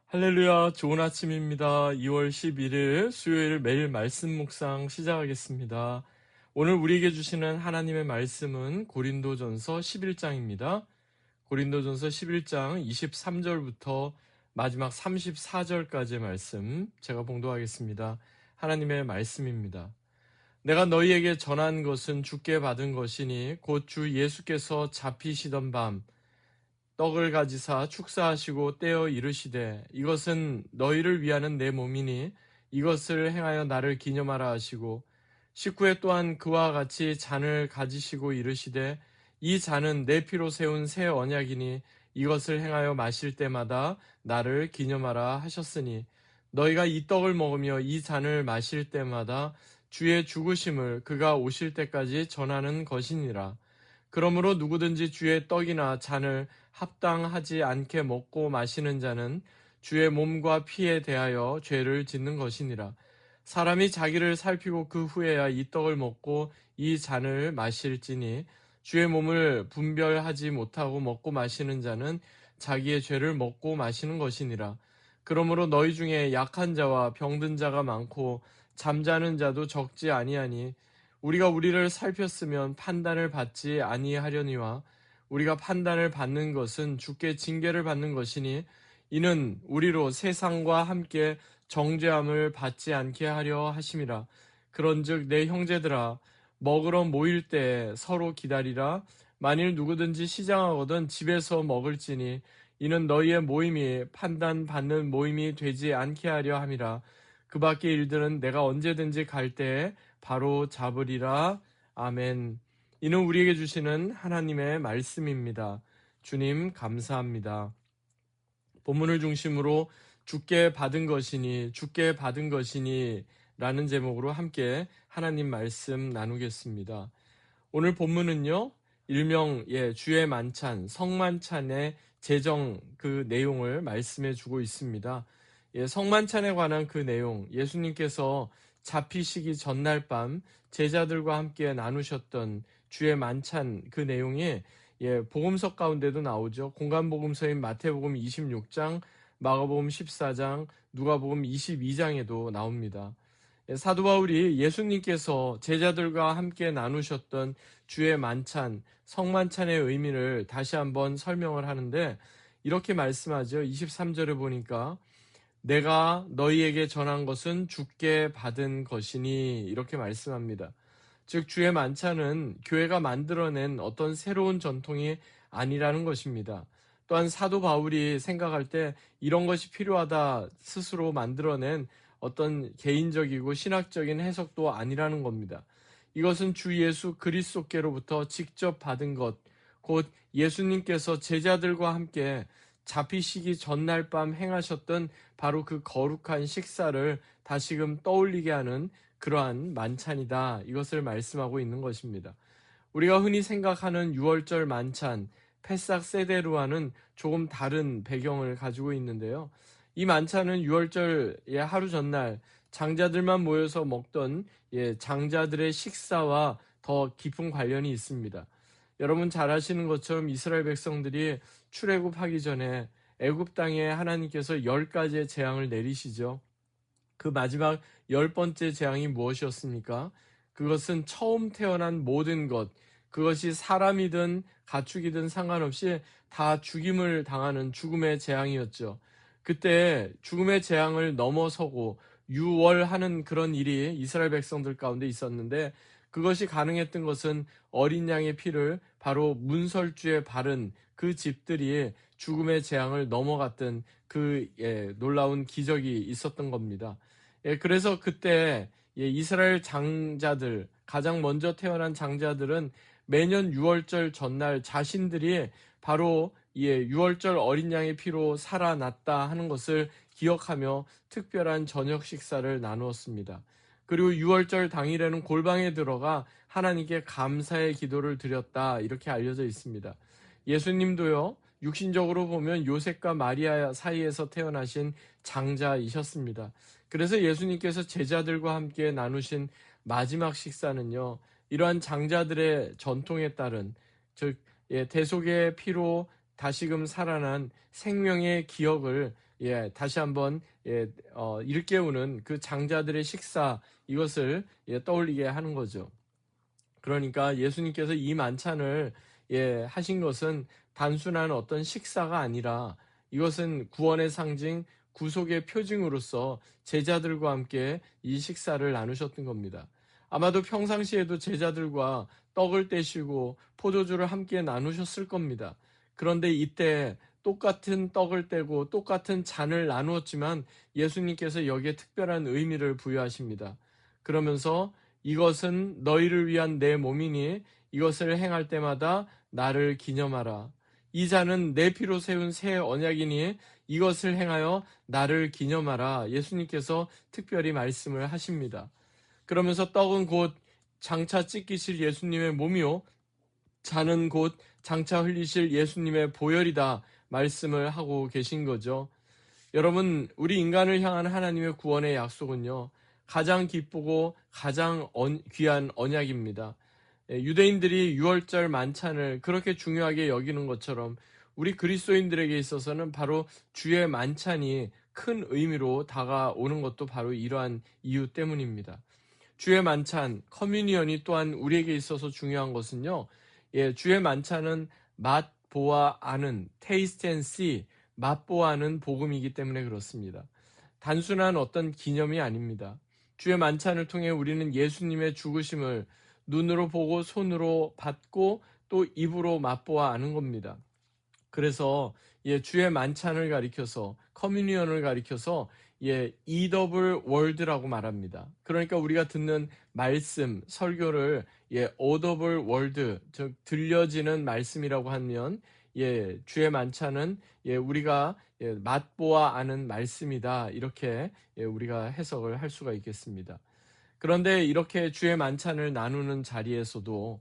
할렐루야, 좋은 아침입니다. 2월 11일 수요일 매일 말씀 묵상 시작하겠습니다. 오늘 우리에게 주시는 하나님의 말씀은 고린도전서 11장입니다. 고린도전서 11장 23절부터 마지막 34절까지의 말씀 제가 봉독하겠습니다. 하나님의 말씀입니다. 내가 너희에게 전한 것은 주께 받은 것이니 곧 주 예수께서 잡히시던 밤 떡을 가지사 축사하시고 떼어 이르시되 이것은 너희를 위하는 내 몸이니 이것을 행하여 나를 기념하라 하시고 식후에 또한 그와 같이 잔을 가지시고 이르시되 이 잔은 내 피로 세운 새 언약이니 이것을 행하여 마실 때마다 나를 기념하라 하셨으니 너희가 이 떡을 먹으며 이 잔을 마실 때마다 주의 죽으심을 그가 오실 때까지 전하는 것이니라. 그러므로 누구든지 주의 떡이나 잔을 합당하지 않게 먹고 마시는 자는 주의 몸과 피에 대하여 죄를 짓는 것이니라. 사람이 자기를 살피고 그 후에야 이 떡을 먹고 이 잔을 마실지니 주의 몸을 분별하지 못하고 먹고 마시는 자는 자기의 죄를 먹고 마시는 것이니라. 그러므로 너희 중에 약한 자와 병든 자가 많고 잠자는 자도 적지 아니하니 우리가 우리를 살폈으면 판단을 받지 아니하려니와 우리가 판단을 받는 것은 주께 징계를 받는 것이니 이는 우리로 세상과 함께 정죄함을 받지 않게 하려 하심이라. 그런즉 내 형제들아 먹으러 모일 때 서로 기다리라. 만일 누구든지 시장하거든 집에서 먹을지니 이는 너희의 모임이 판단받는 모임이 되지 않게 하려 함이라. 그 밖의 일들은 내가 언제든지 갈 때에 바로 잡으리라. 아멘. 이는 우리에게 주시는 하나님의 말씀입니다. 주님 감사합니다. 본문을 중심으로 주께 받은 것이니 라는 제목으로 함께 하나님 말씀 나누겠습니다. 오늘 본문은요, 일명 주의 만찬, 성만찬의 제정 그 내용을 말씀해 주고 있습니다. 성만찬에 관한 그 내용, 예수님께서 잡히시기 전날 밤 제자들과 함께 나누셨던 주의 만찬 그 내용이 복음서 가운데도 나오죠. 공간복음서인 마태복음 26장, 마가복음 14장, 누가복음 22장에도 나옵니다. 사도 바울이 예수님께서 제자들과 함께 나누셨던 주의 만찬, 성만찬의 의미를 다시 한번 설명을 하는데 이렇게 말씀하죠. 23절에 보니까 내가 너희에게 전한 것은 주께 받은 것이니 이렇게 말씀합니다. 즉 주의 만찬은 교회가 만들어낸 어떤 새로운 전통이 아니라는 것입니다. 또한 사도 바울이 생각할 때 이런 것이 필요하다 스스로 만들어낸 어떤 개인적이고 신학적인 해석도 아니라는 겁니다. 이것은 주 예수 그리스도께로부터 직접 받은 것, 곧 예수님께서 제자들과 함께 잡히시기 전날 밤 행하셨던 바로 그 거룩한 식사를 다시금 떠올리게 하는 그러한 만찬이다. 이것을 말씀하고 있는 것입니다. 우리가 흔히 생각하는 유월절 만찬, 패삭 세데루와는 조금 다른 배경을 가지고 있는데요. 이 만찬은 유월절의 하루 전날 장자들만 모여서 먹던 장자들의 식사와 더 깊은 관련이 있습니다. 여러분 잘 아시는 것처럼 이스라엘 백성들이 출애굽하기 전에 애굽 땅에 하나님께서 10가지의 재앙을 내리시죠. 그 마지막 10번째 재앙이 무엇이었습니까? 그것은 처음 태어난 모든 것, 그것이 사람이든 가축이든 상관없이 다 죽임을 당하는 죽음의 재앙이었죠. 그때 죽음의 재앙을 넘어서고 유월하는 그런 일이 이스라엘 백성들 가운데 있었는데 그것이 가능했던 것은 어린 양의 피를 바로 문설주에 바른 그 집들이 죽음의 재앙을 넘어갔던 그 놀라운 기적이 있었던 겁니다. 그래서 그때 이스라엘 장자들, 가장 먼저 태어난 장자들은 매년 유월절 전날 자신들이 바로 유월절 어린 양의 피로 살아났다 하는 것을 기억하며 특별한 저녁 식사를 나누었습니다. 그리고 유월절 당일에는 골방에 들어가 하나님께 감사의 기도를 드렸다 이렇게 알려져 있습니다. 예수님도요, 육신적으로 보면 요셉과 마리아 사이에서 태어나신 장자이셨습니다. 그래서 예수님께서 제자들과 함께 나누신 마지막 식사는요, 이러한 장자들의 전통에 따른 즉 대속의 피로 다시금 살아난 생명의 기억을 다시 한번 일깨우는 그 장자들의 식사, 이것을 떠올리게 하는 거죠. 그러니까 예수님께서 이 만찬을 하신 것은 단순한 어떤 식사가 아니라 이것은 구원의 상징, 구속의 표징으로서 제자들과 함께 이 식사를 나누셨던 겁니다. 아마도 평상시에도 제자들과 떡을 떼시고 포도주를 함께 나누셨을 겁니다. 그런데 이때 똑같은 떡을 떼고 똑같은 잔을 나누었지만 예수님께서 여기에 특별한 의미를 부여하십니다. 그러면서 이것은 너희를 위한 내 몸이니 이것을 행할 때마다 나를 기념하라. 이 잔은 내 피로 세운 새 언약이니 이것을 행하여 나를 기념하라. 예수님께서 특별히 말씀을 하십니다. 그러면서 떡은 곧 장차 찢기실 예수님의 몸이요, 잔은 곧 장차 흘리실 예수님의 보혈이다 말씀을 하고 계신 거죠. 여러분, 우리 인간을 향한 하나님의 구원의 약속은요, 가장 기쁘고 가장 귀한 언약입니다. 유대인들이 유월절 만찬을 그렇게 중요하게 여기는 것처럼 우리 그리스도인들에게 있어서는 바로 주의 만찬이 큰 의미로 다가오는 것도 바로 이러한 이유 때문입니다. 주의 만찬, 커뮤니언이 또한 우리에게 있어서 중요한 것은요, 주의 만찬은 맛보아 아는, taste and see, 맛보아 아는 복음이기 때문에 그렇습니다. 단순한 어떤 기념이 아닙니다. 주의 만찬을 통해 우리는 예수님의 죽으심을 눈으로 보고 손으로 받고 또 입으로 맛보아 아는 겁니다. 그래서 주의 만찬을 가리켜서, 커뮤니언을 가리켜서 eatable word라고 말합니다. 그러니까 우리가 듣는 말씀, 설교를 audible word, 즉 들려지는 말씀이라고 하면 주의 만찬은 우리가 맛보아 아는 말씀이다, 이렇게 우리가 해석을 할 수가 있겠습니다. 그런데 이렇게 주의 만찬을 나누는 자리에서도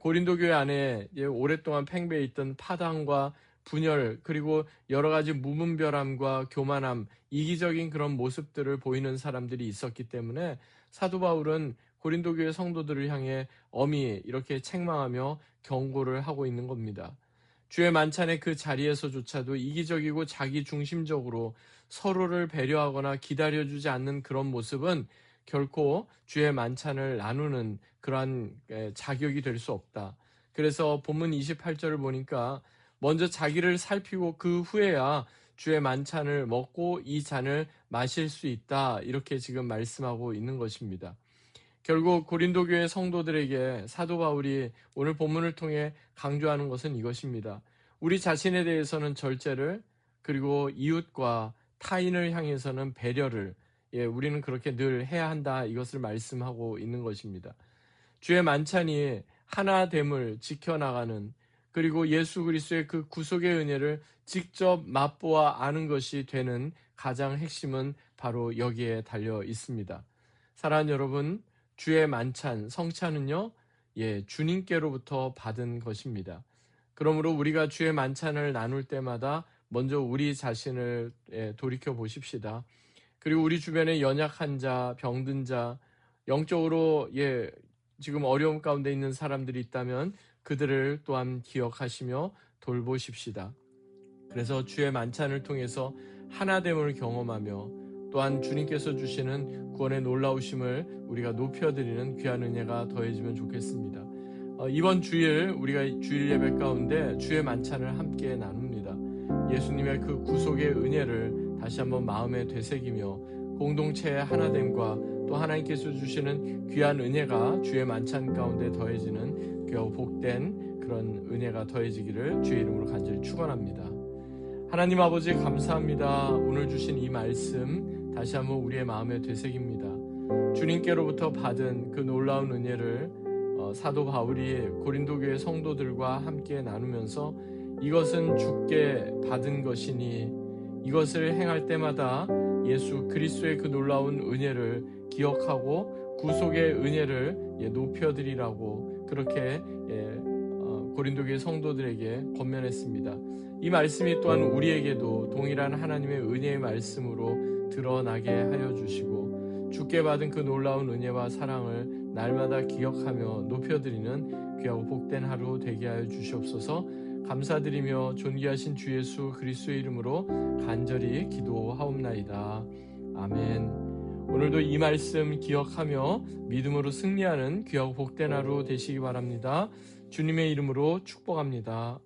고린도 교회 안에 오랫동안 팽배해 있던 파당과 분열, 그리고 여러 가지 무분별함과 교만함, 이기적인 그런 모습들을 보이는 사람들이 있었기 때문에 사도 바울은 고린도 교회 성도들을 향해 엄히 이렇게 책망하며 경고를 하고 있는 겁니다. 주의 만찬의 그 자리에서조차도 이기적이고 자기중심적으로 서로를 배려하거나 기다려주지 않는 그런 모습은 결코 주의 만찬을 나누는 그러한 자격이 될 수 없다. 그래서 본문 28절을 보니까 먼저 자기를 살피고 그 후에야 주의 만찬을 먹고 이 잔을 마실 수 있다, 이렇게 지금 말씀하고 있는 것입니다. 결국 고린도 교회 성도들에게 사도 바울이 오늘 본문을 통해 강조하는 것은 이것입니다. 우리 자신에 대해서는 절제를, 그리고 이웃과 타인을 향해서는 배려를 우리는 그렇게 늘 해야 한다, 이것을 말씀하고 있는 것입니다. 주의 만찬이 하나됨을 지켜나가는, 그리고 예수 그리스도의 그 구속의 은혜를 직접 맛보아 아는 것이 되는 가장 핵심은 바로 여기에 달려 있습니다. 사랑하는 여러분, 주의 만찬, 성찬은요, 주님께로부터 받은 것입니다. 그러므로 우리가 주의 만찬을 나눌 때마다 먼저 우리 자신을 돌이켜 보십시다. 그리고 우리 주변에 연약한 자, 병든 자, 영적으로 지금 어려움 가운데 있는 사람들이 있다면 그들을 또한 기억하시며 돌보십시다. 그래서 주의 만찬을 통해서 하나됨을 경험하며 또한 주님께서 주시는 구원의 놀라우심을 우리가 높여드리는 귀한 은혜가 더해지면 좋겠습니다. 이번 주일 우리가 주일 예배 가운데 주의 만찬을 함께 나눕니다. 예수님의 그 구속의 은혜를 다시 한번 마음에 되새기며 공동체의 하나됨과 또 하나님께서 주시는 귀한 은혜가 주의 만찬 가운데 더해지는 귀하고 복된 그런 은혜가 더해지기를 주의 이름으로 간절히 축원합니다. 하나님 아버지, 감사합니다. 오늘 주신 이 말씀 다시 한번 우리의 마음에 되새깁니다. 주님께로부터 받은 그 놀라운 은혜를 사도 바울이 고린도 교회 성도들과 함께 나누면서 이것은 주께 받은 것이니 이것을 행할 때마다 예수 그리스도의 그 놀라운 은혜를 기억하고 구속의 은혜를 높여드리라고 그렇게 고린도 교회 성도들에게 권면했습니다. 이 말씀이 또한 우리에게도 동일한 하나님의 은혜의 말씀으로 드러나게 하여 주시고 주께 받은 그 놀라운 은혜와 사랑을 날마다 기억하며 높여드리는 귀하고 복된 하루 되게 하여 주시옵소서. 감사드리며 존귀하신 주 예수 그리스도의 이름으로 간절히 기도하옵나이다. 아멘. 오늘도 이 말씀 기억하며 믿음으로 승리하는 귀하고 복된 하루 되시기 바랍니다. 주님의 이름으로 축복합니다.